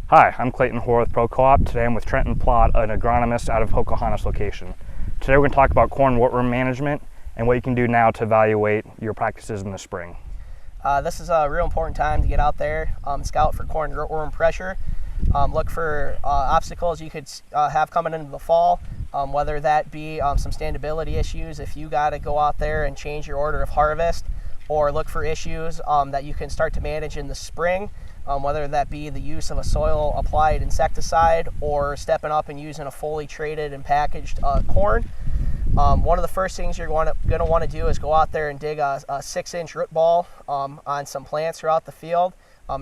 Hi, I'm Clayton Hora with Pro Co-op. Today I'm with Trenton Plaht, an agronomist out of Pocahontas location. Today we're going to talk about corn rootworm management and what you can do now to evaluate your practices in the spring. This is a real important time to get out there, scout for corn rootworm pressure, look for obstacles you could have coming into the fall, whether that be some standability issues if you got to go out there and change your order of harvest, or look for issues that you can start to manage in the spring. Whether that be the use of a soil applied insecticide or stepping up and using a fully treated and packaged corn. One of the first things you're going to want to do is go out there and dig a 6-inch root ball on some plants throughout the field.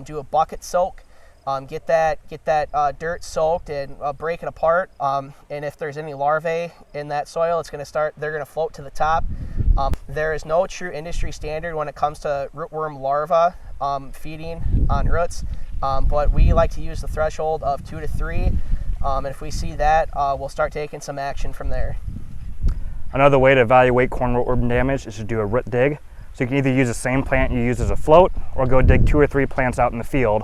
Do a bucket soak, get that dirt soaked and break it apart. And if there's any larvae in that soil, they're going to float to the top. There is no true industry standard when it comes to rootworm larvae feeding on roots, but we like to use the threshold of 2 to 3, and if we see that, we'll start taking some action from there. Another way to evaluate corn rootworm damage is to do a root dig. So you can either use the same plant you use as a float, or go dig 2 or 3 plants out in the field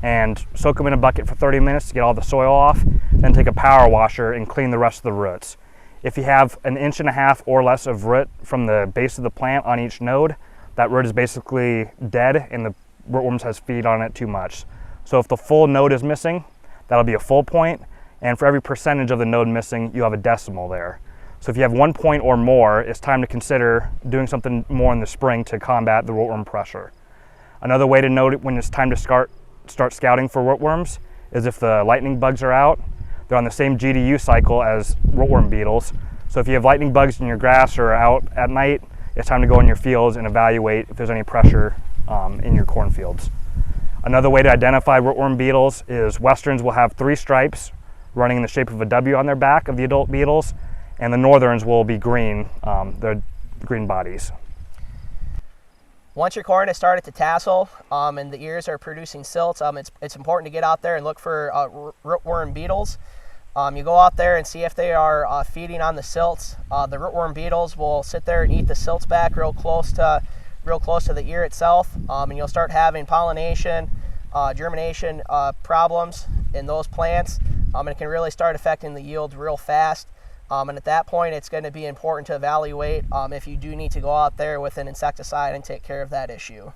and soak them in a bucket for 30 minutes to get all the soil off, then take a power washer and clean the rest of the roots. If you have 1.5 inches or less of root from the base of the plant on each node, that root is basically dead and the rootworms has feed on it too much. So if the full node is missing, that'll be a full point, and for every percentage of the node missing, you have a decimal there. So if you have 1 point or more, it's time to consider doing something more in the spring to combat the rootworm pressure. Another way to note it when it's time to start scouting for rootworms is if the lightning bugs are out. They're on the same GDU cycle as rootworm beetles. So if you have lightning bugs in your grass or out at night, it's time to go in your fields and evaluate if there's any pressure in your cornfields. Another way to identify rootworm beetles is westerns will have 3 stripes running in the shape of a W on their back of the adult beetles, and the northerns will be green, they're green bodies. Once your corn has started to tassel and the ears are producing silts, it's important to get out there and look for rootworm beetles. You go out there and see if they are feeding on the silts. The rootworm beetles will sit there and eat the silts back real close to the ear itself, and you'll start having pollination, germination problems in those plants, and it can really start affecting the yield real fast. And at that point, it's going to be important to evaluate if you do need to go out there with an insecticide and take care of that issue.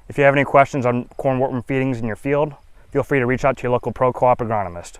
If you have any questions on corn rootworm feedings in your field, feel free to reach out to your local Pro Co-op agronomist.